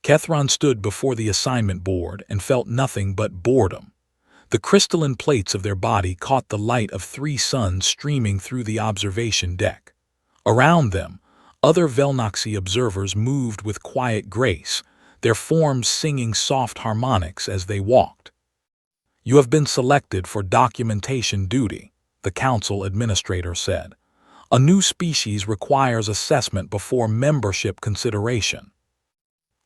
Kethron stood before the assignment board and felt nothing but boredom. The crystalline plates of their body caught the light of 3 suns streaming through the observation deck. Around them, other Velnoxy observers moved with quiet grace, their forms singing soft harmonics as they walked. "You have been selected for documentation duty," the council administrator said. "A new species requires assessment before membership consideration."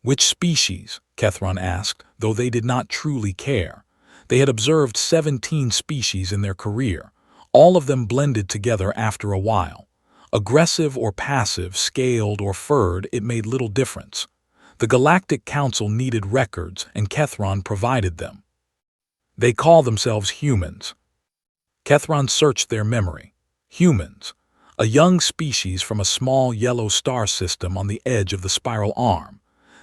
"Which species?" Kethron asked, though they did not truly care. They had observed 17 species in their career, all of them blended together after a while. Aggressive or passive, scaled or furred, it made little difference. The Galactic Council needed records, and Kethron provided them. "They call themselves humans." Kethron searched their memory. Humans, a young species from a small yellow star system on the edge of the spiral arm.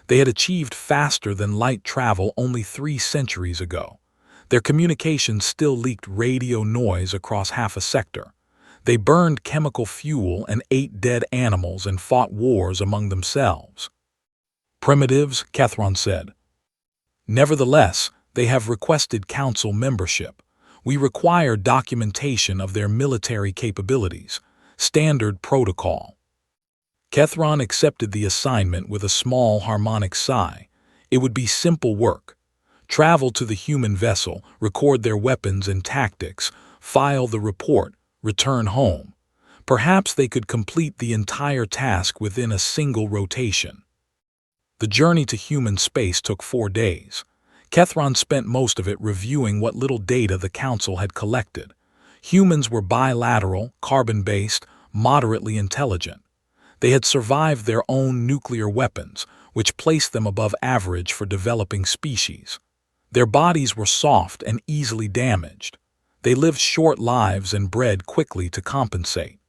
They had achieved faster-than-light travel only 3 centuries ago. Their communications still leaked radio noise across half a sector. They burned chemical fuel and ate dead animals and fought wars among themselves. "Primitives," Kethron said. "Nevertheless, they have requested council membership. We require documentation of their military capabilities. Standard protocol." Kethron accepted the assignment with a small harmonic sigh. It would be simple work. Travel to the human vessel, record their weapons and tactics, file the report, return home. Perhaps they could complete the entire task within a single rotation. The journey to human space took 4 days. Kethron spent most of it reviewing what little data the council had collected. Humans were bilateral, carbon-based, moderately intelligent. They had survived their own nuclear weapons, which placed them above average for developing species. Their bodies were soft and easily damaged. They lived short lives and bred quickly to compensate.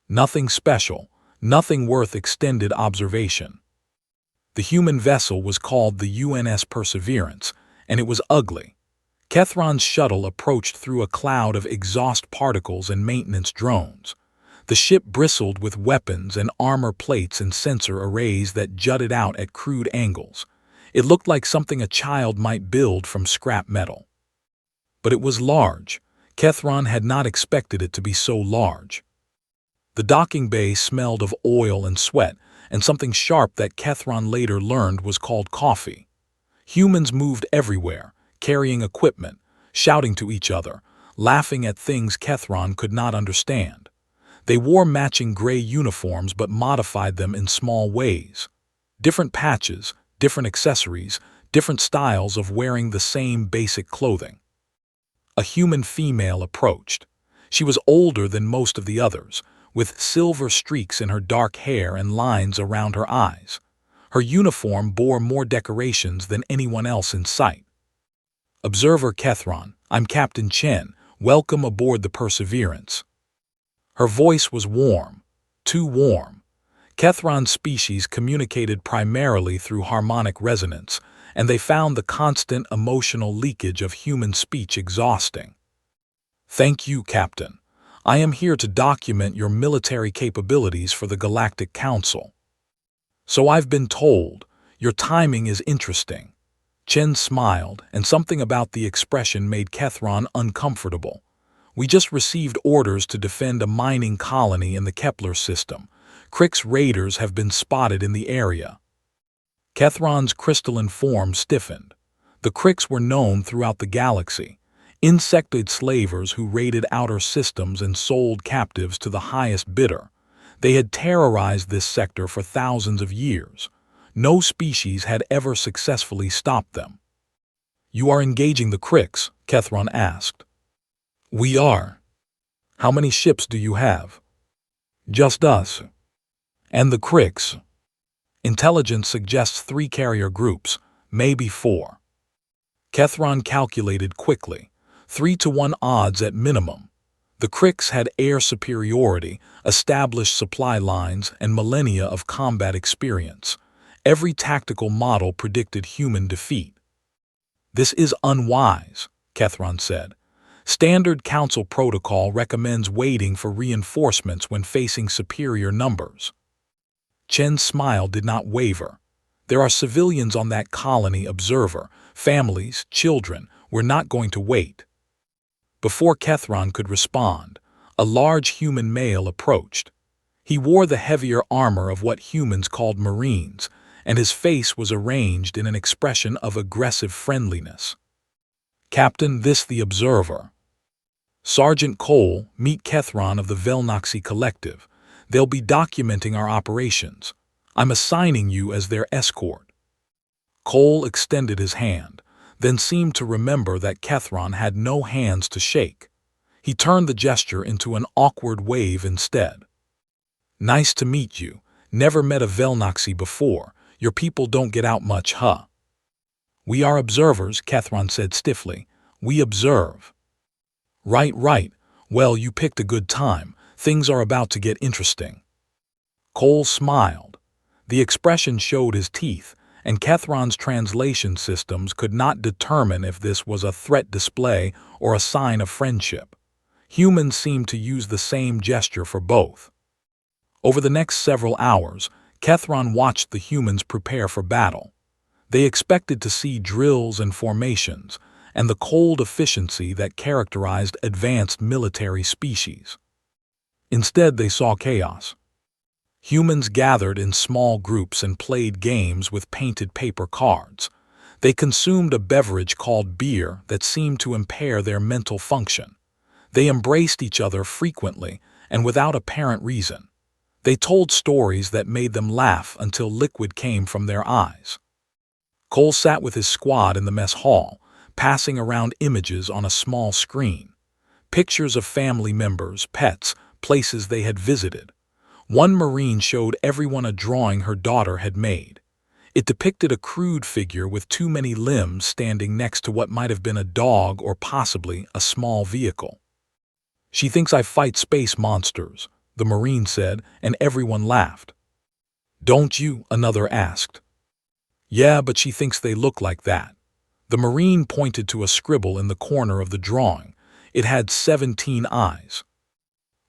Nothing special, nothing worth extended observation. The human vessel was called the UNS Perseverance, and it was ugly. Kethron's shuttle approached through a cloud of exhaust particles and maintenance drones. The ship bristled with weapons and armor plates and sensor arrays that jutted out at crude angles. It looked like something a child might build from scrap metal. But it was large. Kethron had not expected it to be so large. The docking bay smelled of oil and sweat, and something sharp that Kethron later learned was called coffee. Humans moved everywhere, carrying equipment, shouting to each other, laughing at things Kethron could not understand. They wore matching gray uniforms but modified them in small ways. Different patches, different accessories, different styles of wearing the same basic clothing. A human female approached. She was older than most of the others, with silver streaks in her dark hair and lines around her eyes. Her uniform bore more decorations than anyone else in sight. "Observer Kethron, I'm Captain Chen. Welcome aboard the Perseverance." Her voice was warm, too warm. Kethron's species communicated primarily through harmonic resonance, and they found the constant emotional leakage of human speech exhausting. "Thank you, Captain. I am here to document your military capabilities for the Galactic Council." "So I've been told. Your timing is interesting." Chen smiled, and something about the expression made Kethron uncomfortable. "We just received orders to defend a mining colony in the Kepler system. Crick's raiders have been spotted in the area." Kethron's crystalline form stiffened. The Cricks were known throughout the galaxy. Insectoid slavers who raided outer systems and sold captives to the highest bidder. They had terrorized this sector for thousands of years. No species had ever successfully stopped them. "You are engaging the Cricks?" Kethron asked. "We are." "How many ships do you have?" "Just us." "And the Cricks?" "Intelligence suggests 3 carrier groups, maybe 4. Kethron calculated quickly. 3-to-1 odds at minimum. The Cricks had air superiority, established supply lines, and millennia of combat experience. Every tactical model predicted human defeat. "This is unwise," Kethron said. "Standard Council protocol recommends waiting for reinforcements when facing superior numbers." Chen's smile did not waver. There are civilians on that colony, observer. Families, children. We're not going to wait." Before Kethron could respond, a large human male approached. He wore the heavier armor of what humans called Marines, and his face was arranged in an expression of aggressive friendliness. "Captain, this the observer. Sergeant Cole, meet Kethron of the Velnoxy Collective. They'll be documenting our operations. I'm assigning you as their escort." Cole extended his hand, then seemed to remember that Kethron had no hands to shake. He turned the gesture into an awkward wave instead. "Nice to meet you. Never met a Velnoxy before. Your people don't get out much, huh?" "We are observers," Kethron said stiffly. "We observe." Right. Well, you picked a good time. Things are about to get interesting." Cole smiled. The expression showed his teeth, and Kethron's translation systems could not determine if this was a threat display or a sign of friendship. Humans seemed to use the same gesture for both. Over the next several hours, Kethron watched the humans prepare for battle. They expected to see drills and formations, and the cold efficiency that characterized advanced military species. Instead, they saw chaos. Humans gathered in small groups and played games with painted paper cards. They consumed a beverage called beer that seemed to impair their mental function. They embraced each other frequently and without apparent reason. They told stories that made them laugh until liquid came from their eyes. Cole sat with his squad in the mess hall, passing around images on a small screen. Pictures of family members, pets, places they had visited. One Marine showed everyone a drawing her daughter had made. It depicted a crude figure with too many limbs standing next to what might have been a dog or possibly a small vehicle. "She thinks I fight space monsters," the Marine said, and everyone laughed. "Don't you?" another asked. "Yeah, but she thinks they look like that." The Marine pointed to a scribble in the corner of the drawing. It had 17 eyes.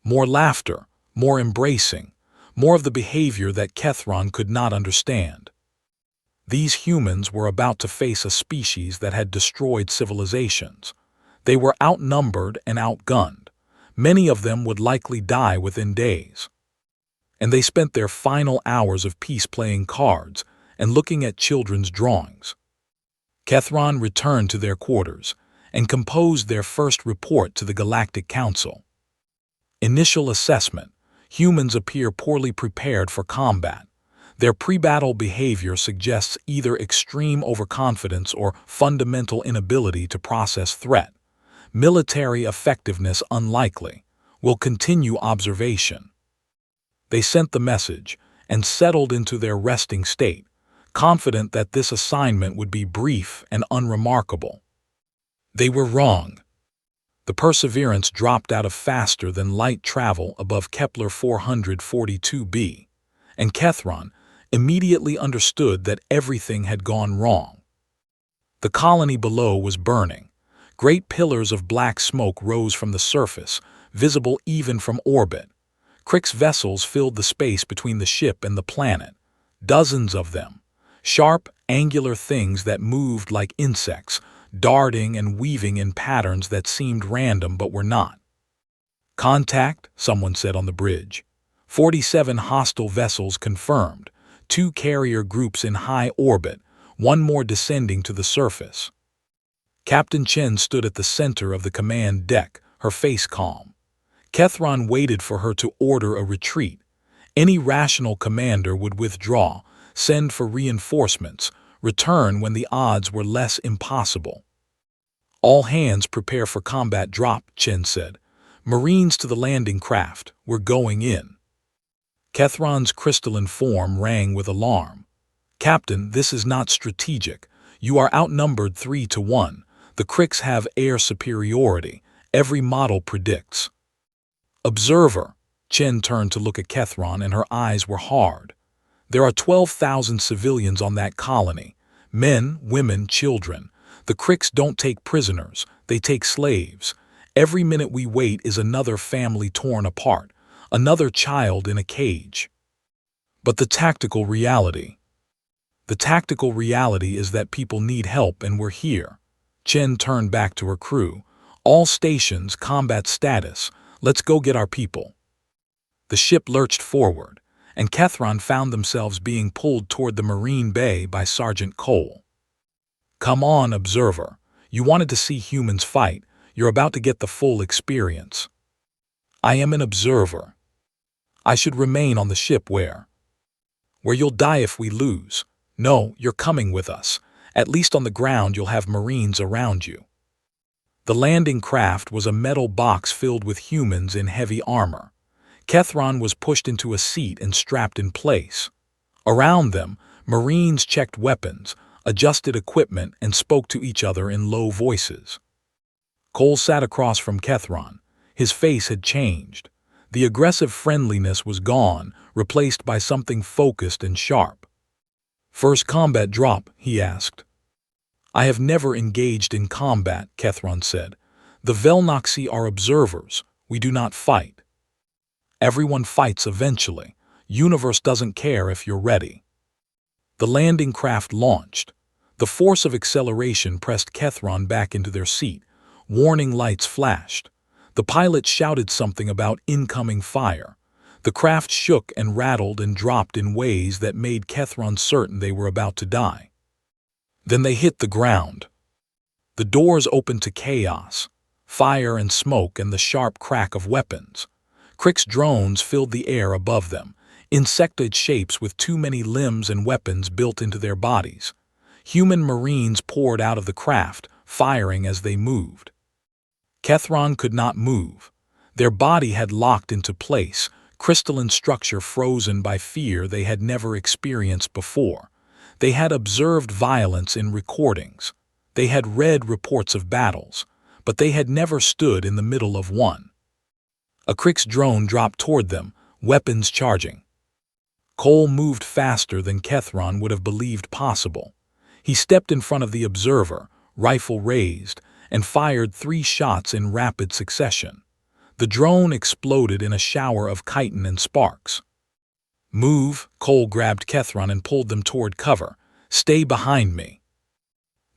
More laughter, more embracing, more of the behavior that Kethron could not understand. These humans were about to face a species that had destroyed civilizations. They were outnumbered and outgunned. Many of them would likely die within days. And they spent their final hours of peace playing cards and looking at children's drawings. Kethron returned to their quarters and composed their first report to the Galactic Council. Initial assessment: humans appear poorly prepared for combat. Their pre-battle behavior suggests either extreme overconfidence or fundamental inability to process threat. Military effectiveness unlikely. Will continue observation. They sent the message and settled into their resting state, confident that this assignment would be brief and unremarkable. They were wrong. The Perseverance dropped out of faster-than-light travel above Kepler 442b, and Kethron immediately understood that everything had gone wrong. The colony below was burning. Great pillars of black smoke rose from the surface, visible even from orbit. Crick's vessels filled the space between the ship and the planet, dozens of them. Sharp, angular things that moved like insects, darting and weaving in patterns that seemed random but were not. "Contact," someone said on the bridge. 47 hostile vessels confirmed, 2 carrier groups in high orbit, 1 more descending to the surface. Captain Chen stood at the center of the command deck, her face calm. Kethron waited for her to order a retreat. Any rational commander would withdraw, send for reinforcements, return when the odds were less impossible. "All hands prepare for combat drop," Chen said. "Marines to the landing craft, we're going in." Kethron's crystalline form rang with alarm. "Captain, this is not strategic. You are outnumbered 3-1. The Cricks have air superiority. Every model predicts." "Observer." Chen turned to look at Kethron and her eyes were hard. "There are 12,000 civilians on that colony. Men, women, children. The Cricks don't take prisoners, they take slaves. Every minute we wait is another family torn apart, another child in a cage." "But the tactical reality." The tactical reality is that people need help and we're here. Chen turned back to her crew. All stations, combat status. Let's go get our people. The ship lurched forward, and Kethron found themselves being pulled toward the marine bay by Sergeant Cole. Come on, observer. You wanted to see humans fight. You're about to get the full experience. I am an observer. I should remain on the ship where you'll die if we lose. No, you're coming with us. At least on the ground you'll have Marines around you. The landing craft was a metal box filled with humans in heavy armor. Kethron was pushed into a seat and strapped in place. Around them, Marines checked weapons, adjusted equipment, and spoke to each other in low voices. Cole sat across from Kethron. His face had changed. The aggressive friendliness was gone, replaced by something focused and sharp. First combat drop, he asked. I have never engaged in combat, Kethron said. The Velnoxi are observers. We do not fight. Everyone fights eventually. Universe doesn't care if you're ready. The landing craft launched. The force of acceleration pressed Kethron back into their seat. Warning lights flashed. The pilot shouted something about incoming fire. The craft shook and rattled and dropped in ways that made Kethron certain they were about to die. Then they hit the ground. The doors opened to chaos, fire and smoke and the sharp crack of weapons. Crick's drones filled the air above them, insectoid shapes with too many limbs and weapons built into their bodies. Human Marines poured out of the craft, firing as they moved. Kethron could not move. Their body had locked into place, crystalline structure frozen by fear they had never experienced before. They had observed violence in recordings. They had read reports of battles, but they had never stood in the middle of one. A Crick's drone dropped toward them, weapons charging. Cole moved faster than Kethron would have believed possible. He stepped in front of the observer, rifle raised, and fired 3 shots in rapid succession. The drone exploded in a shower of chitin and sparks. Move, Cole grabbed Kethron and pulled them toward cover. Stay behind me.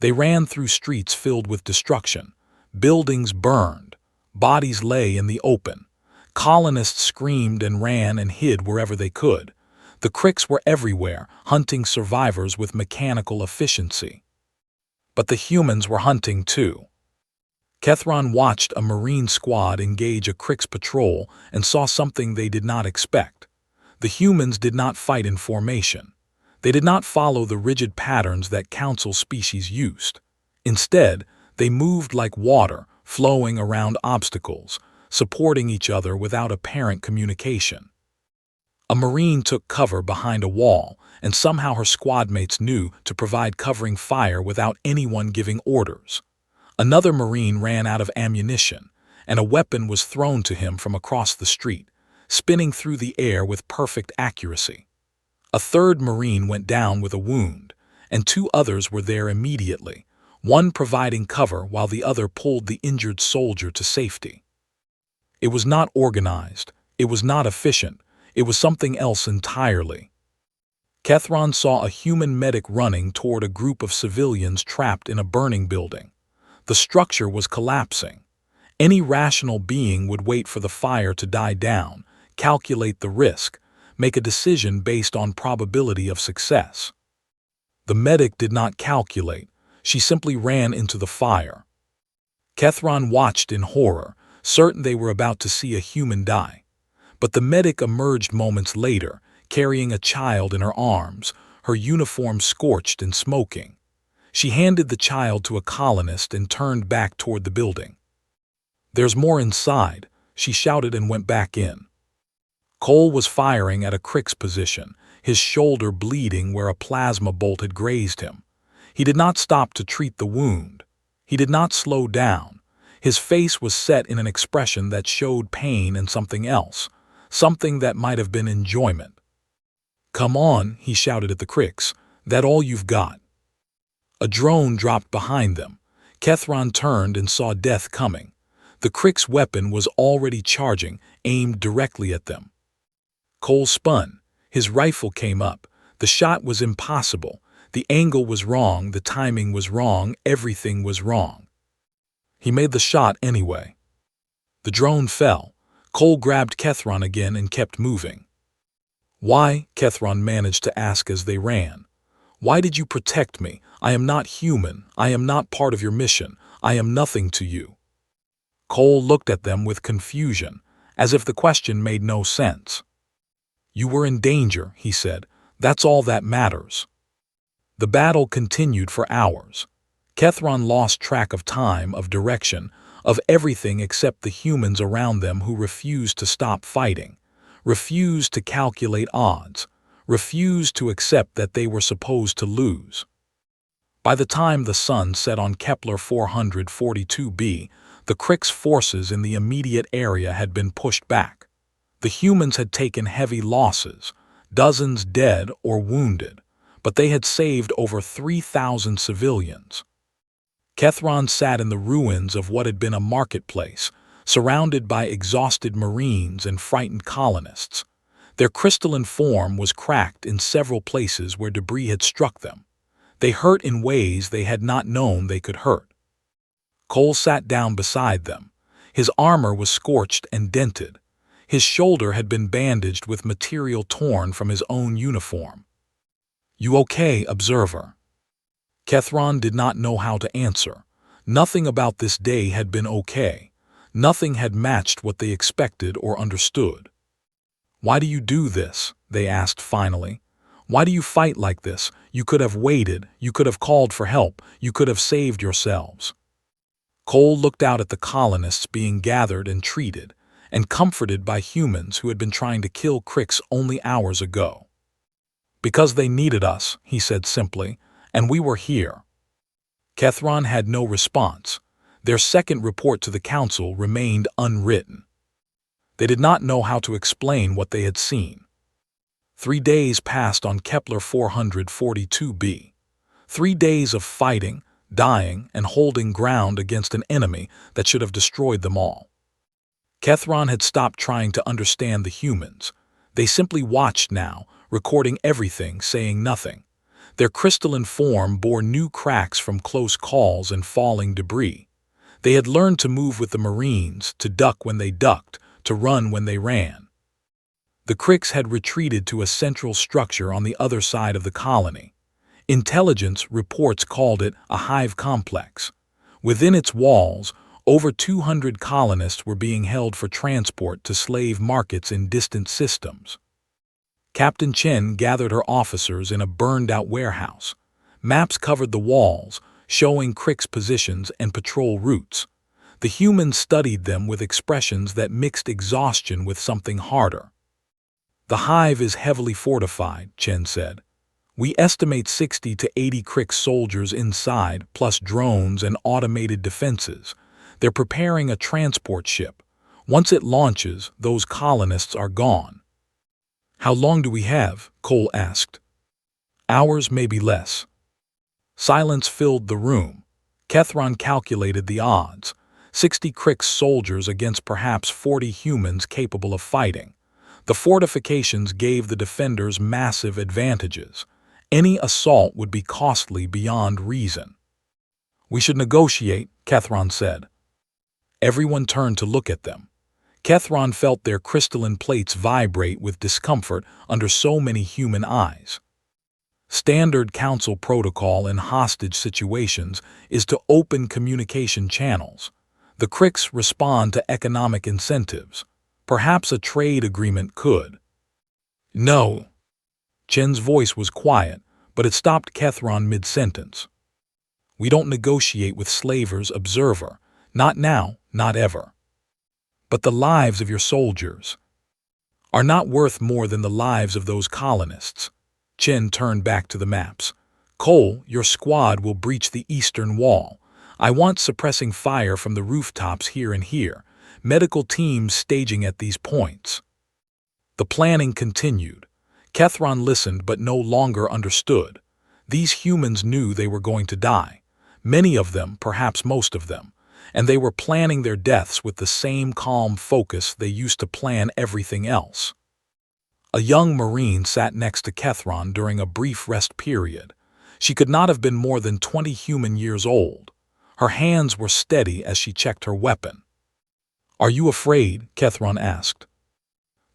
They ran through streets filled with destruction. Buildings burned. Bodies lay in the open. Colonists screamed and ran and hid wherever they could. The Cricks were everywhere, hunting survivors with mechanical efficiency. But the humans were hunting too. Kethron watched a Marine squad engage a Crick's patrol and saw something they did not expect. The humans did not fight in formation. They did not follow the rigid patterns that Council species used. Instead, they moved like water, flowing around obstacles, supporting each other without apparent communication. A Marine took cover behind a wall, and somehow her squadmates knew to provide covering fire without anyone giving orders. Another Marine ran out of ammunition, and a weapon was thrown to him from across the street, spinning through the air with perfect accuracy. A third Marine went down with a wound, and 2 others were there immediately, one providing cover while the other pulled the injured soldier to safety. It was not organized, it was not efficient, it was something else entirely. Kethron saw a human medic running toward a group of civilians trapped in a burning building. The structure was collapsing. Any rational being would wait for the fire to die down, calculate the risk, make a decision based on probability of success. The medic did not calculate. She simply ran into the fire. Kethron watched in horror, certain they were about to see a human die. But the medic emerged moments later, carrying a child in her arms, her uniform scorched and smoking. She handed the child to a colonist and turned back toward the building. "There's more inside," she shouted and went back in. Cole was firing at a Crick's position, his shoulder bleeding where a plasma bolt had grazed him. He did not stop to treat the wound. He did not slow down. His face was set in an expression that showed pain and something else, something that might have been enjoyment. "Come on," he shouted at the Cricks. "That all you've got?" A drone dropped behind them. Kethron turned and saw death coming. The Crick's weapon was already charging, aimed directly at them. Cole spun. His rifle came up. The shot was impossible. The angle was wrong, the timing was wrong, everything was wrong. He made the shot anyway. The drone fell. Cole grabbed Kethron again and kept moving. "Why?" Kethron managed to ask as they ran. "Why did you protect me? I am not human. I am not part of your mission. I am nothing to you." Cole looked at them with confusion, as if the question made no sense. "You were in danger," he said. "That's all that matters." The battle continued for hours. Kethron lost track of time, of direction, of everything except the humans around them who refused to stop fighting, refused to calculate odds, refused to accept that they were supposed to lose. By the time the sun set on Kepler 442b, the Krik's forces in the immediate area had been pushed back. The humans had taken heavy losses, dozens dead or wounded, but they had saved over 3,000 civilians. Kethron sat in the ruins of what had been a marketplace, surrounded by exhausted Marines and frightened colonists. Their crystalline form was cracked in several places where debris had struck them. They hurt in ways they had not known they could hurt. Cole sat down beside them. His armor was scorched and dented. His shoulder had been bandaged with material torn from his own uniform. "You okay, observer?" Kethron did not know how to answer. Nothing about this day had been okay. Nothing had matched what they expected or understood. "Why do you do this?" they asked finally. "Why do you fight like this? You could have waited, you could have called for help, you could have saved yourselves." Cole looked out at the colonists being gathered and treated, and comforted by humans who had been trying to kill Kriks only hours ago. "Because they needed us," he said simply, "and we were here." Kethron had no response. Their second report to the council remained unwritten. They did not know how to explain what they had seen. 3 days passed on Kepler 442b. 3 days of fighting, dying, and holding ground against an enemy that should have destroyed them all. Kethron had stopped trying to understand the humans. They simply watched now, recording everything, saying nothing. Their crystalline form bore new cracks from close calls and falling debris. They had learned to move with the Marines, to duck when they ducked, to run when they ran. The Kriks had retreated to a central structure on the other side of the colony. Intelligence reports called it a hive complex. Within its walls, over 200 colonists were being held for transport to slave markets in distant systems. Captain Chen gathered her officers in a burned-out warehouse. Maps covered the walls, showing Krik's positions and patrol routes. The humans studied them with expressions that mixed exhaustion with something harder. "The hive is heavily fortified," Chen said. "We estimate 60 to 80 Krik soldiers inside, plus drones and automated defenses. They're preparing a transport ship. Once it launches, those colonists are gone." "How long do we have?" Cole asked. "Hours, maybe less." Silence filled the room. Kethron calculated the odds. 60 Krik soldiers against perhaps 40 humans capable of fighting. The fortifications gave the defenders massive advantages. Any assault would be costly beyond reason. "We should negotiate," Kethron said. Everyone turned to look at them. Kethron felt their crystalline plates vibrate with discomfort under so many human eyes. Standard council protocol in hostage situations is to open communication channels. The Kriks respond to economic incentives. Perhaps a trade agreement could. "No." Chen's voice was quiet, but it stopped Kethron mid-sentence. "We don't negotiate with slavers, observer. Not now, not ever. But the lives of your soldiers are not worth more than the lives of those colonists." Chen turned back to the maps. "Cole, your squad will breach the eastern wall. I want suppressing fire from the rooftops here and here. Medical teams staging at these points." The planning continued. Kethron listened but no longer understood. These humans knew they were going to die. Many of them, perhaps most of them. And they were planning their deaths with the same calm focus they used to plan everything else. A young Marine sat next to Kethron during a brief rest period. She could not have been more than 20 human years old. Her hands were steady as she checked her weapon. "Are you afraid?" Kethron asked.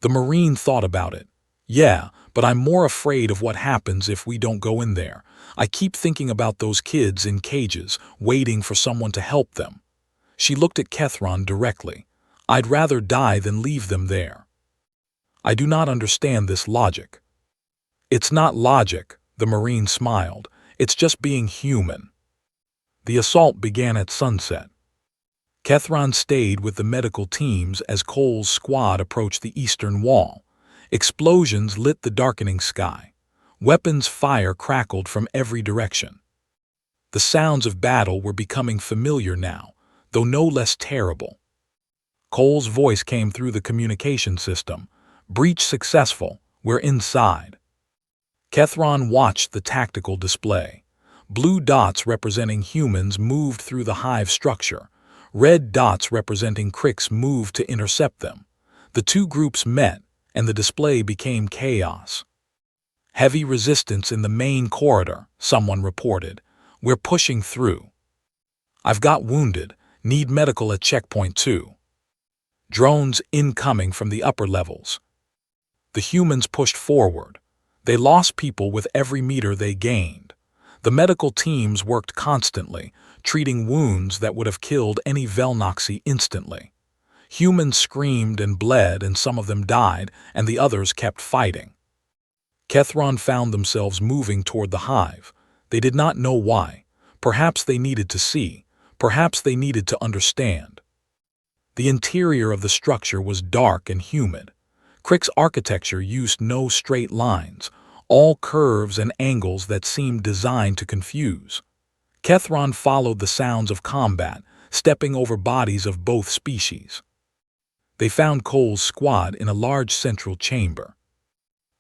The Marine thought about it. "Yeah, but I'm more afraid of what happens if we don't go in there. I keep thinking about those kids in cages, waiting for someone to help them." She looked at Kethron directly. "I'd rather die than leave them there." "I do not understand this logic." "It's not logic," the Marine smiled. "It's just being human." The assault began at sunset. Kethron stayed with the medical teams as Cole's squad approached the eastern wall. Explosions lit the darkening sky. Weapons fire crackled from every direction. The sounds of battle were becoming familiar now, though no less terrible. Cole's voice came through the communication system. "Breach successful. We're inside." Kethron watched the tactical display. Blue dots representing humans moved through the hive structure. Red dots representing Krix moved to intercept them. The two groups met, and the display became chaos. "Heavy resistance in the main corridor," someone reported. "We're pushing through." "I've got wounded. Need medical at checkpoint 2. Drones incoming from the upper levels." The humans pushed forward. They lost people with every meter they gained. The medical teams worked constantly, treating wounds that would have killed any Velnoxy instantly. Humans screamed and bled, and some of them died, and the others kept fighting. Kethron found themselves moving toward the hive. They did not know why. Perhaps they needed to see. Perhaps they needed to understand. The interior of the structure was dark and humid. Krik's architecture used no straight lines, all curves and angles that seemed designed to confuse. Kethron followed the sounds of combat, stepping over bodies of both species. They found Cole's squad in a large central chamber.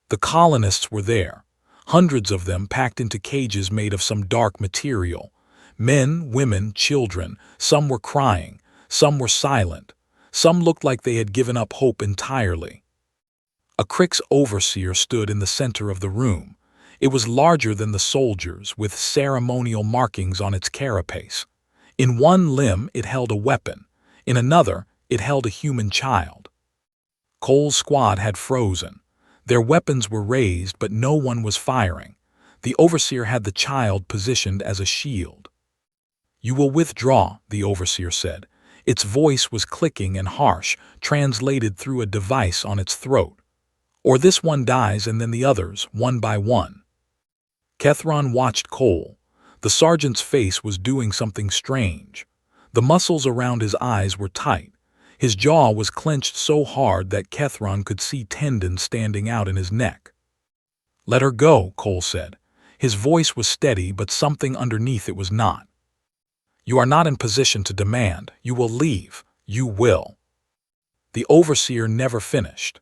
The colonists were there, hundreds of them packed into cages made of some dark material. Men, women, children, some were crying, some were silent, some looked like they had given up hope entirely. A Krix overseer stood in the center of the room. It was larger than the soldiers, with ceremonial markings on its carapace. In one limb it held a weapon, in another it held a human child. Cole's squad had frozen. Their weapons were raised, but no one was firing. The overseer had the child positioned as a shield. "You will withdraw," the overseer said. Its voice was clicking and harsh, translated through a device on its throat. "Or this one dies and then the others, one by one." Kethron watched Cole. The sergeant's face was doing something strange. The muscles around his eyes were tight. His jaw was clenched so hard that Kethron could see tendons standing out in his neck. "Let her go," Cole said. His voice was steady, but something underneath it was not. "You are not in position to demand. You will leave. You will." The overseer never finished.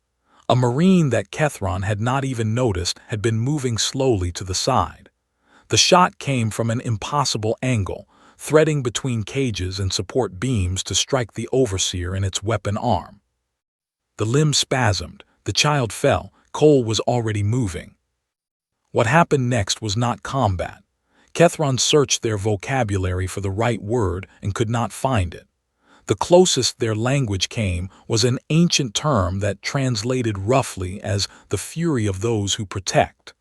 A Marine that Kethron had not even noticed had been moving slowly to the side. The shot came from an impossible angle, threading between cages and support beams to strike the overseer in its weapon arm. The limb spasmed, the child fell, Cole was already moving. What happened next was not combat. Kethron searched their vocabulary for the right word and could not find it. The closest their language came was an ancient term that translated roughly as the fury of those who protect.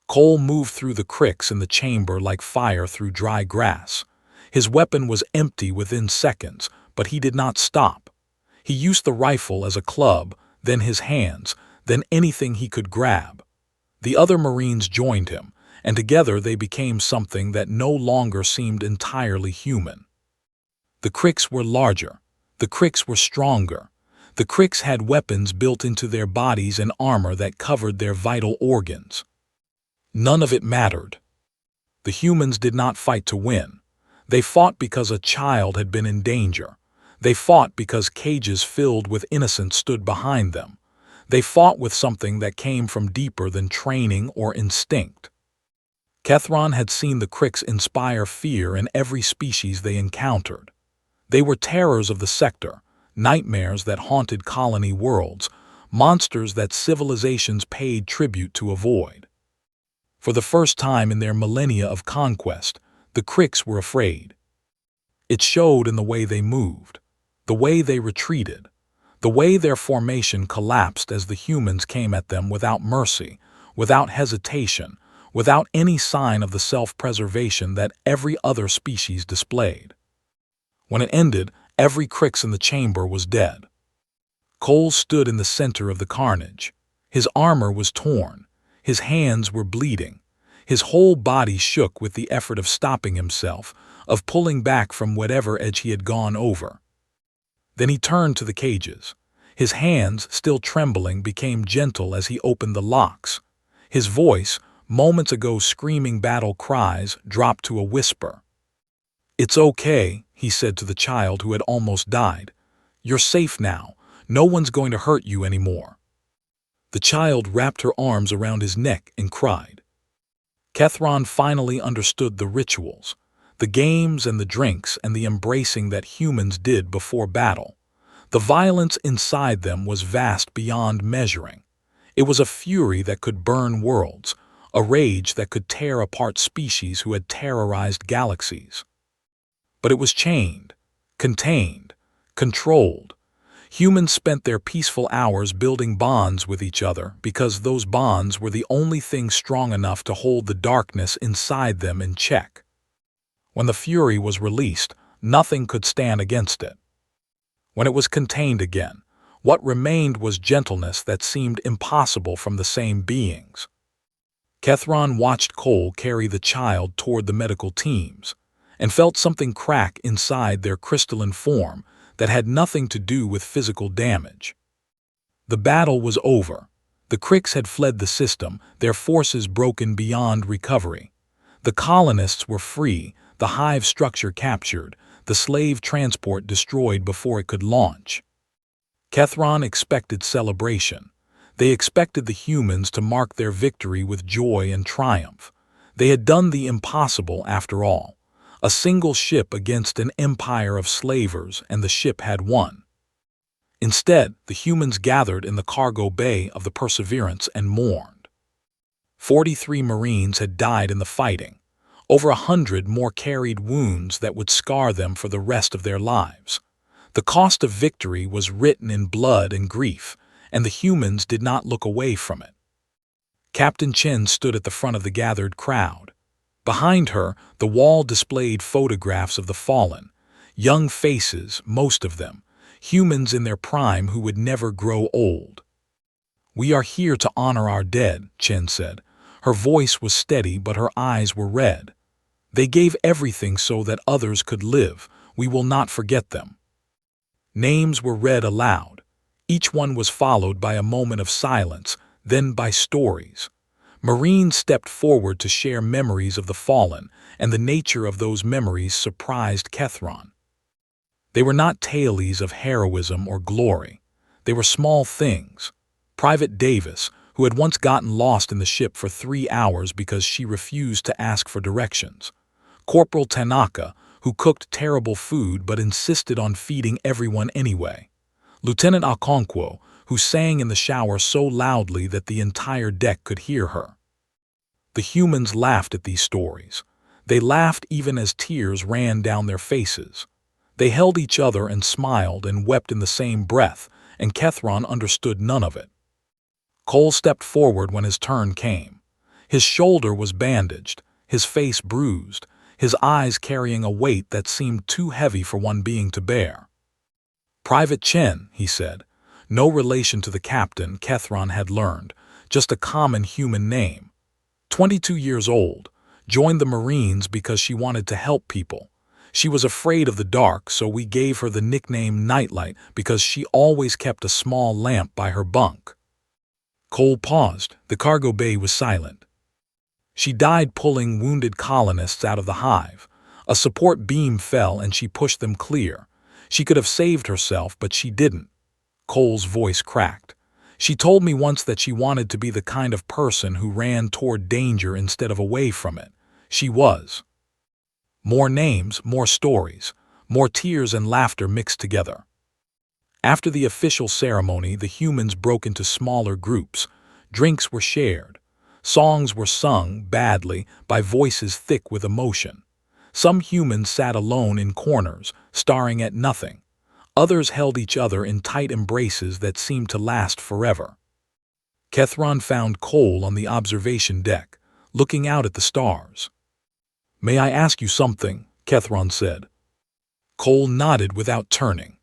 Cole moved through the Krix in the chamber like fire through dry grass. His weapon was empty within seconds, but he did not stop. He used the rifle as a club, then his hands, then anything he could grab. The other Marines joined him, and together they became something that no longer seemed entirely human. The Krix were larger. The Krix were stronger. The Krix had weapons built into their bodies and armor that covered their vital organs. None of it mattered. The humans did not fight to win. They fought because a child had been in danger. They fought because cages filled with innocents stood behind them. They fought with something that came from deeper than training or instinct. Kethron had seen the Krix inspire fear in every species they encountered. They were terrors of the sector, nightmares that haunted colony worlds, monsters that civilizations paid tribute to avoid. For the first time in their millennia of conquest, the Krix were afraid. It showed in the way they moved, the way they retreated, the way their formation collapsed as the humans came at them without mercy, without hesitation, without any sign of the self-preservation that every other species displayed. When it ended, every Krix in the chamber was dead. Cole stood in the center of the carnage. His armor was torn. His hands were bleeding. His whole body shook with the effort of stopping himself, of pulling back from whatever edge he had gone over. Then he turned to the cages. His hands, still trembling, became gentle as he opened the locks. His voice, moments ago screaming battle cries, dropped to a whisper. "It's okay," he said to the child who had almost died. "You're safe now. No one's going to hurt you anymore." The child wrapped her arms around his neck and cried. Kethron finally understood the rituals, the games and the drinks and the embracing that humans did before battle. The violence inside them was vast beyond measuring. It was a fury that could burn worlds, a rage that could tear apart species who had terrorized galaxies. But it was chained, contained, controlled. Humans spent their peaceful hours building bonds with each other because those bonds were the only thing strong enough to hold the darkness inside them in check. When the fury was released, nothing could stand against it. When it was contained again, what remained was gentleness that seemed impossible from the same beings. Kethron watched Cole carry the child toward the medical teams, and felt something crack inside their crystalline form that had nothing to do with physical damage. The battle was over. The Krix had fled the system, their forces broken beyond recovery. The colonists were free, the hive structure captured, the slave transport destroyed before it could launch. Kethron expected celebration. They expected the humans to mark their victory with joy and triumph. They had done the impossible after all. A single ship against an empire of slavers, and the ship had won. Instead, the humans gathered in the cargo bay of the Perseverance and mourned. 43 Marines had died in the fighting. Over 100 more carried wounds that would scar them for the rest of their lives. The cost of victory was written in blood and grief, and the humans did not look away from it. Captain Chen stood at the front of the gathered crowd. Behind her, the wall displayed photographs of the fallen, young faces, most of them, humans in their prime who would never grow old. "We are here to honor our dead," Chen said. Her voice was steady, but her eyes were red. "They gave everything so that others could live. We will not forget them." Names were read aloud. Each one was followed by a moment of silence, then by stories. Marines stepped forward to share memories of the fallen, and the nature of those memories surprised Kethron. They were not tales of heroism or glory. They were small things. Private Davis, who had once gotten lost in the ship for 3 hours because she refused to ask for directions. Corporal Tanaka, who cooked terrible food but insisted on feeding everyone anyway. Lieutenant Okonkwo, who sang in the shower so loudly that the entire deck could hear her. The humans laughed at these stories. They laughed even as tears ran down their faces. They held each other and smiled and wept in the same breath, and Kethron understood none of it. Cole stepped forward when his turn came. His shoulder was bandaged, his face bruised, his eyes carrying a weight that seemed too heavy for one being to bear. "Private Chen," he said. No relation to the captain, Kethron had learned, just a common human name. 22 years old, joined the Marines because she wanted to help people. She was afraid of the dark, so we gave her the nickname Nightlight because she always kept a small lamp by her bunk. Cole paused. The cargo bay was silent. "She died pulling wounded colonists out of the hive. A support beam fell and she pushed them clear. She could have saved herself, but she didn't." Cole's voice cracked. "She told me once that she wanted to be the kind of person who ran toward danger instead of away from it. She was." More names, more stories, more tears and laughter mixed together. After the official ceremony, the humans broke into smaller groups. Drinks were shared. Songs were sung, badly, by voices thick with emotion. Some humans sat alone in corners, staring at nothing. Others held each other in tight embraces that seemed to last forever. Kethron found Cole on the observation deck, looking out at the stars. "May I ask you something?" Kethron said. Cole nodded without turning.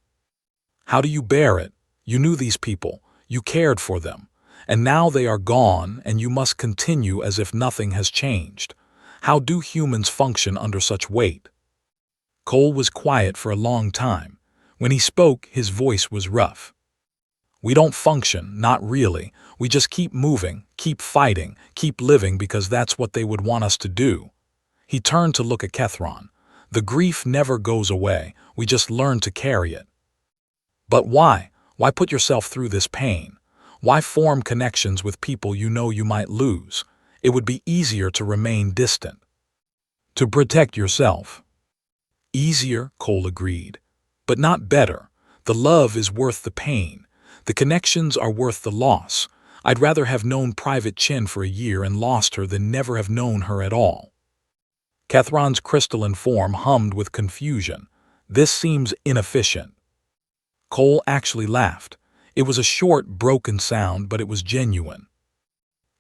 "How do you bear it? You knew these people, you cared for them, and now they are gone and you must continue as if nothing has changed. How do humans function under such weight?" Cole was quiet for a long time. When he spoke, his voice was rough. "We don't function, not really. We just keep moving, keep fighting, keep living because that's what they would want us to do." He turned to look at Kethron. "The grief never goes away, we just learn to carry it." "But why? Why put yourself through this pain? Why form connections with people you know you might lose? It would be easier to remain distant." "To protect yourself." "Easier," Cole agreed. "But not better. The love is worth the pain. The connections are worth the loss. I'd rather have known Private Chin for a year and lost her than never have known her at all." Kethron's crystalline form hummed with confusion. "This seems inefficient." Cole actually laughed. It was a short, broken sound, but it was genuine.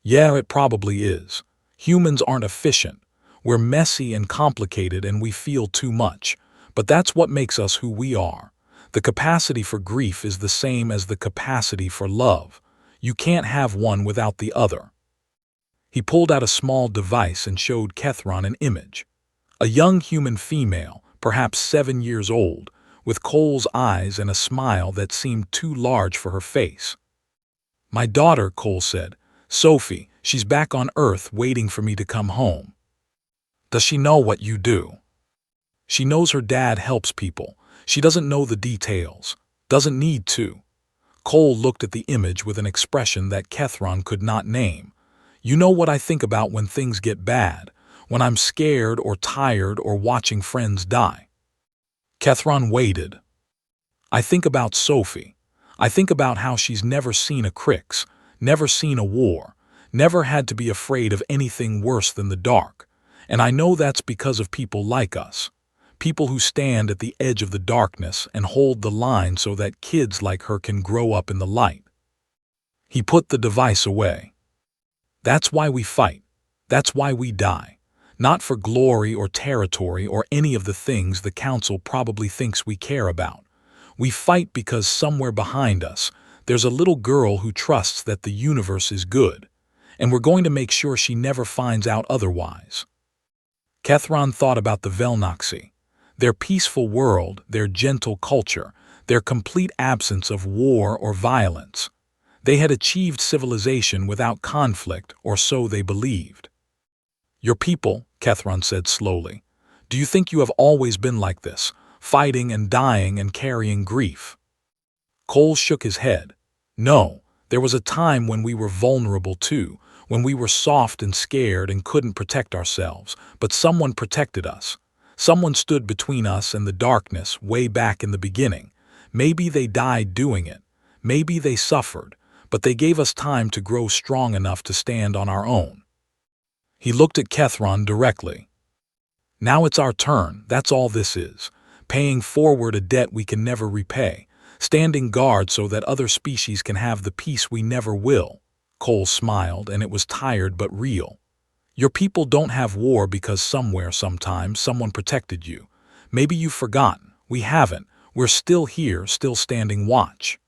"Yeah, it probably is. Humans aren't efficient. We're messy and complicated and we feel too much. But that's what makes us who we are. The capacity for grief is the same as the capacity for love. You can't have one without the other." He pulled out a small device and showed Kethron an image. A young human female, perhaps 7 years old, with Cole's eyes and a smile that seemed too large for her face. "My daughter," Cole said. "Sophie, she's back on Earth waiting for me to come home." "Does she know what you do?" "She knows her dad helps people. She doesn't know the details. Doesn't need to." Cole looked at the image with an expression that Kethron could not name. "You know what I think about when things get bad, when I'm scared or tired or watching friends die." Kethron waited. "I think about Sophie. I think about how she's never seen a Crix, never seen a war, never had to be afraid of anything worse than the dark. And I know that's because of people like us. People who stand at the edge of the darkness and hold the line so that kids like her can grow up in the light." He put the device away. "That's why we fight. That's why we die. Not for glory or territory or any of the things the Council probably thinks we care about. We fight because somewhere behind us, there's a little girl who trusts that the universe is good, and we're going to make sure she never finds out otherwise." Kethron thought about the Velnoxy, their peaceful world, their gentle culture, their complete absence of war or violence. They had achieved civilization without conflict, or so they believed. "Your people," Kethron said slowly, "do you think you have always been like this, fighting and dying and carrying grief?" Cole shook his head. "No, there was a time when we were vulnerable too, when we were soft and scared and couldn't protect ourselves, but someone protected us. Someone stood between us and the darkness way back in the beginning. Maybe they died doing it. Maybe they suffered, but they gave us time to grow strong enough to stand on our own." He looked at Kethron directly. "Now it's our turn, that's all this is. Paying forward a debt we can never repay. Standing guard so that other species can have the peace we never will." Cole smiled, and it was tired but real. "Your people don't have war because somewhere, sometime, someone protected you. Maybe you've forgotten. We haven't. We're still here, still standing watch."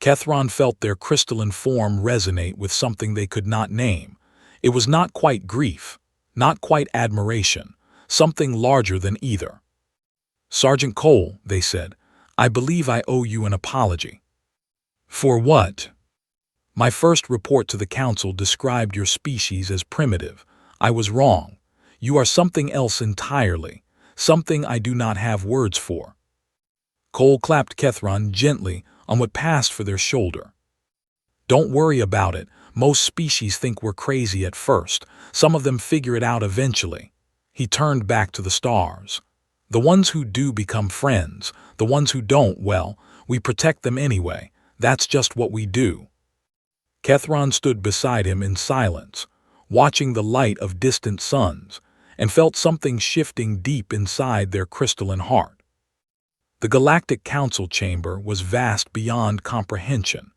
Kethron felt their crystalline form resonate with something they could not name. It was not quite grief, not quite admiration, something larger than either. "Sergeant Cole," they said, "I believe I owe you an apology." "For what?" "My first report to the Council described your species as primitive. I was wrong. You are something else entirely, something I do not have words for." Cole clapped Kethron gently on what passed for their shoulder. "Don't worry about it. Most species think we're crazy at first. Some of them figure it out eventually." He turned back to the stars. "The ones who do become friends. The ones who don't, well, we protect them anyway. That's just what we do." Kethron stood beside him in silence. watching the light of distant suns, and felt something shifting deep inside their crystalline heart. The Galactic Council chamber was vast beyond comprehension.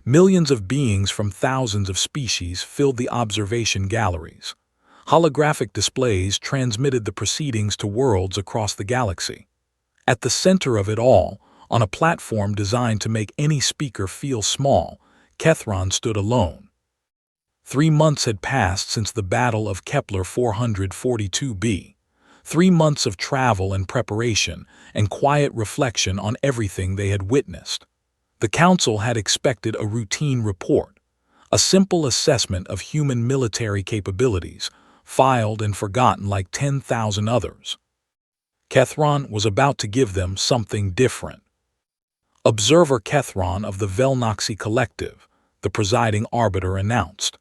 Millions of beings from thousands of species filled the observation galleries. Holographic displays transmitted the proceedings to worlds across the galaxy. At the center of it all, on a platform designed to make any speaker feel small, Kethron stood alone. 3 months had passed since the Battle of Kepler 442b. 3 months of travel and preparation, and quiet reflection on everything they had witnessed. The Council had expected a routine report, a simple assessment of human military capabilities, filed and forgotten like 10,000 others. Kethron was about to give them something different. Observer Kethron of the Velnoxy Collective, the presiding arbiter, announced,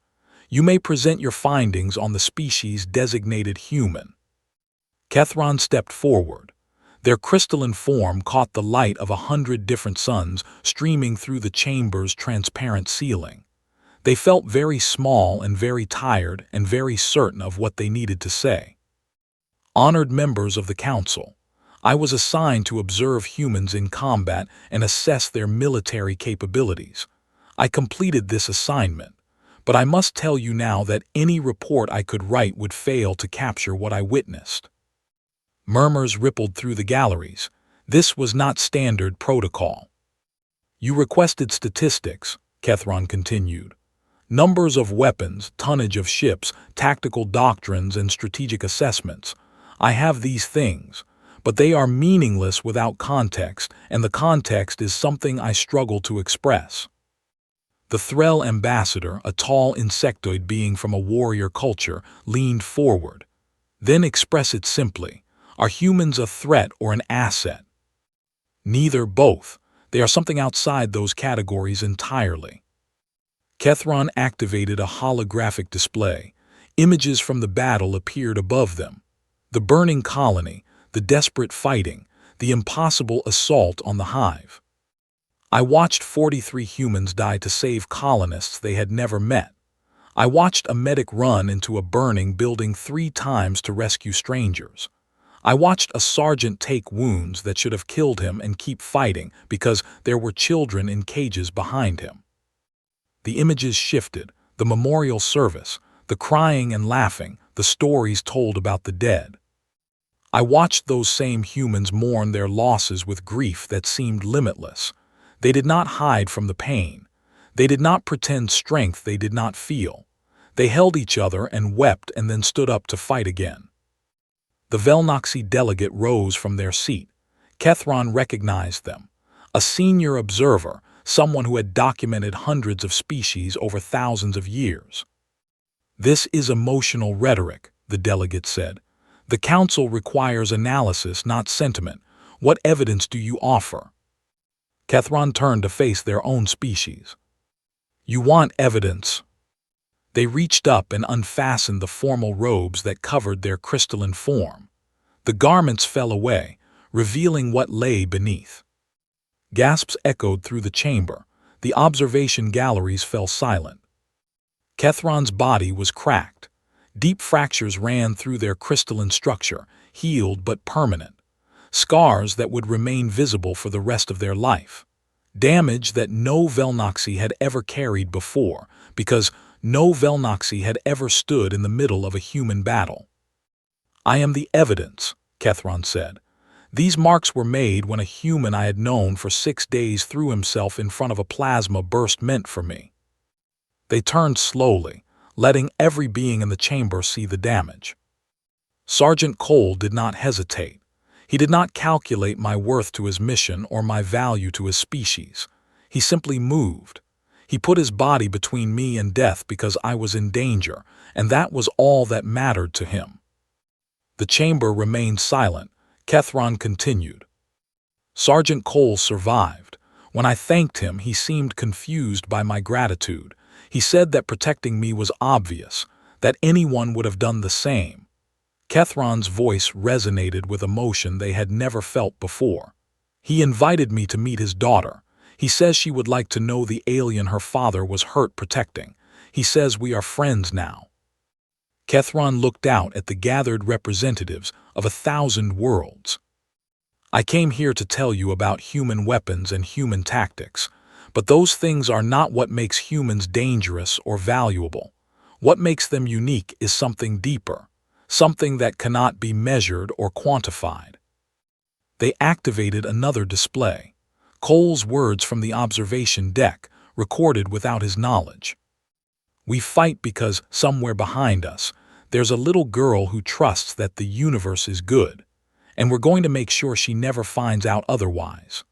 "You may present your findings on the species designated human." Kethron stepped forward. Their crystalline form caught the light of 100 different suns streaming through the chamber's transparent ceiling. They felt very small and very tired and very certain of what they needed to say. Honored members of the Council, I was assigned to observe humans in combat and assess their military capabilities. I completed this assignment, but I must tell you now that any report I could write would fail to capture what I witnessed. Murmurs rippled through the galleries. This was not standard protocol. You requested statistics, Kethron continued. Numbers of weapons, tonnage of ships, tactical doctrines, and strategic assessments. I have these things, but they are meaningless without context, and the context is something I struggle to express. The Threll ambassador, a tall insectoid being from a warrior culture, leaned forward. Then express it simply. Are humans a threat or an asset? Neither, both. They are something outside those categories entirely. Kethron activated a holographic display. Images from the battle appeared above them. The burning colony, the desperate fighting, the impossible assault on the hive. I watched 43 humans die to save colonists they had never met. I watched a medic run into a burning building 3 times to rescue strangers. I watched a sergeant take wounds that should have killed him and keep fighting because there were children in cages behind him. The images shifted, the memorial service, the crying and laughing, the stories told about the dead. I watched those same humans mourn their losses with grief that seemed limitless. They did not hide from the pain. They did not pretend strength they did not feel. They held each other and wept and then stood up to fight again. The Velnoxy delegate rose from their seat. Kethron recognized them. A senior observer, someone who had documented hundreds of species over thousands of years. This is emotional rhetoric, the delegate said. The Council requires analysis, not sentiment. What evidence do you offer? Kethron turned to face their own species. You want evidence? They reached up and unfastened the formal robes that covered their crystalline form. The garments fell away, revealing what lay beneath. Gasps echoed through the chamber. The observation galleries fell silent. Kethron's body was cracked. Deep fractures ran through their crystalline structure, healed but permanent. Scars that would remain visible for the rest of their life. Damage that no Velnoxy had ever carried before, because no Velnoxy had ever stood in the middle of a human battle. I am the evidence, Kethron said. These marks were made when a human I had known for 6 days threw himself in front of a plasma burst meant for me. They turned slowly, letting every being in the chamber see the damage. Sergeant Cole did not hesitate. He did not calculate my worth to his mission or my value to his species. He simply moved. He put his body between me and death because I was in danger, and that was all that mattered to him. The chamber remained silent. Kethron continued. Sergeant Cole survived. When I thanked him, he seemed confused by my gratitude. He said that protecting me was obvious, that anyone would have done the same. Kethron's voice resonated with emotion they had never felt before. He invited me to meet his daughter. He says she would like to know the alien her father was hurt protecting. He says we are friends now. Kethron looked out at the gathered representatives of 1,000 worlds. I came here to tell you about human weapons and human tactics, but those things are not what makes humans dangerous or valuable. What makes them unique is something deeper, something that cannot be measured or quantified. They activated another display. Cole's words from the observation deck, recorded without his knowledge. We fight because, somewhere behind us, there's a little girl who trusts that the universe is good, and we're going to make sure she never finds out otherwise.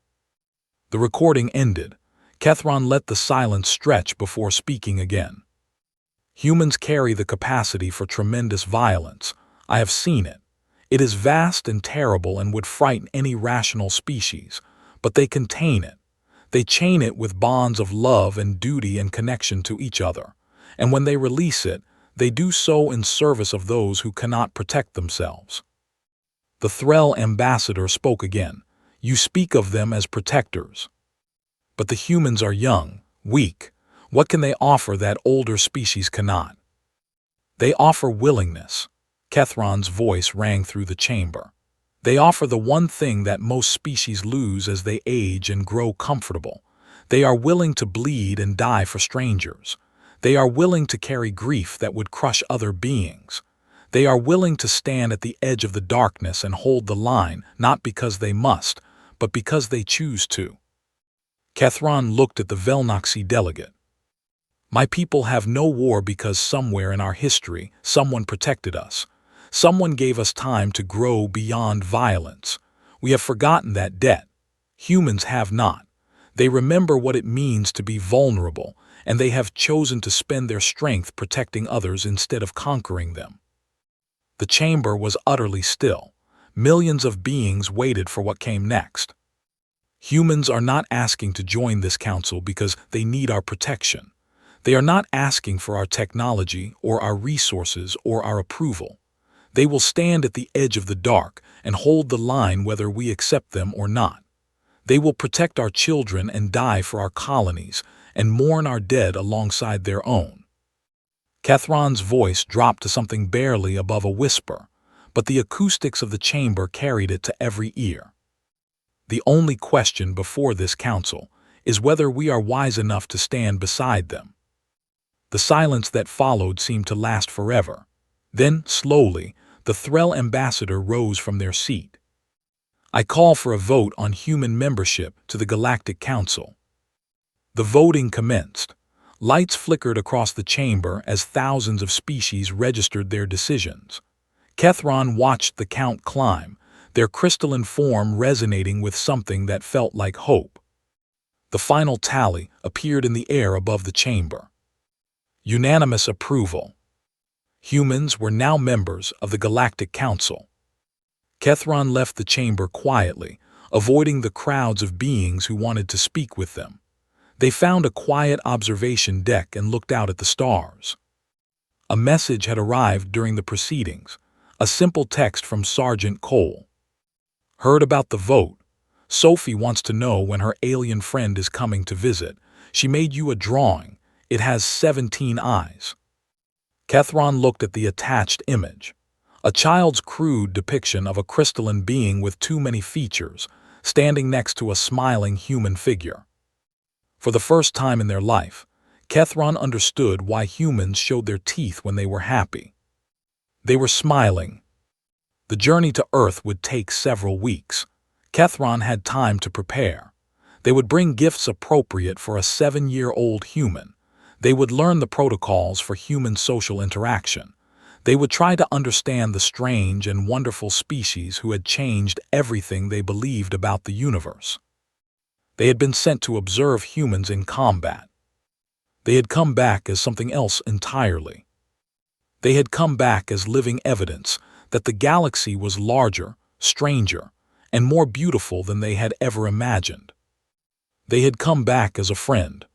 The recording ended. Kethron let the silence stretch before speaking again. Humans carry the capacity for tremendous violence. I have seen it. It is vast and terrible and would frighten any rational species, but they contain it. They chain it with bonds of love and duty and connection to each other, and when they release it, they do so in service of those who cannot protect themselves. The Threll ambassador spoke again. You speak of them as protectors. But the humans are young, weak. What can they offer that older species cannot? They offer willingness. Kethron's voice rang through the chamber. They offer the one thing that most species lose as they age and grow comfortable. They are willing to bleed and die for strangers. They are willing to carry grief that would crush other beings. They are willing to stand at the edge of the darkness and hold the line, not because they must, but because they choose to. Kethron looked at the Velnoxy delegate. My people have no war because somewhere in our history, someone protected us. Someone gave us time to grow beyond violence. We have forgotten that debt. Humans have not. They remember what it means to be vulnerable, and they have chosen to spend their strength protecting others instead of conquering them. The chamber was utterly still. Millions of beings waited for what came next. Humans are not asking to join this council because they need our protection. They are not asking for our technology or our resources or our approval. They will stand at the edge of the dark and hold the line whether we accept them or not. They will protect our children and die for our colonies and mourn our dead alongside their own. Kethron's voice dropped to something barely above a whisper, but the acoustics of the chamber carried it to every ear. The only question before this council is whether we are wise enough to stand beside them. The silence that followed seemed to last forever. Then, slowly, the Threll ambassador rose from their seat. I call for a vote on human membership to the Galactic Council. The voting commenced. Lights flickered across the chamber as thousands of species registered their decisions. Kethron watched the count climb, their crystalline form resonating with something that felt like hope. The final tally appeared in the air above the chamber. Unanimous approval. Humans were now members of the Galactic Council. Kethron left the chamber quietly, avoiding the crowds of beings who wanted to speak with them. They found a quiet observation deck and looked out at the stars. A message had arrived during the proceedings, a simple text from Sergeant Cole. Heard about the vote. Sophie wants to know when her alien friend is coming to visit. She made you a drawing. It has 17 eyes. Kethron looked at the attached image. A child's crude depiction of a crystalline being with too many features, standing next to a smiling human figure. For the first time in their life, Kethron understood why humans showed their teeth when they were happy. They were smiling. The journey to Earth would take several weeks. Kethron had time to prepare. They would bring gifts appropriate for a 7-year-old human. They would learn the protocols for human social interaction. They would try to understand the strange and wonderful species who had changed everything they believed about the universe. They had been sent to observe humans in combat. They had come back as something else entirely. They had come back as living evidence that the galaxy was larger, stranger, and more beautiful than they had ever imagined. They had come back as a friend,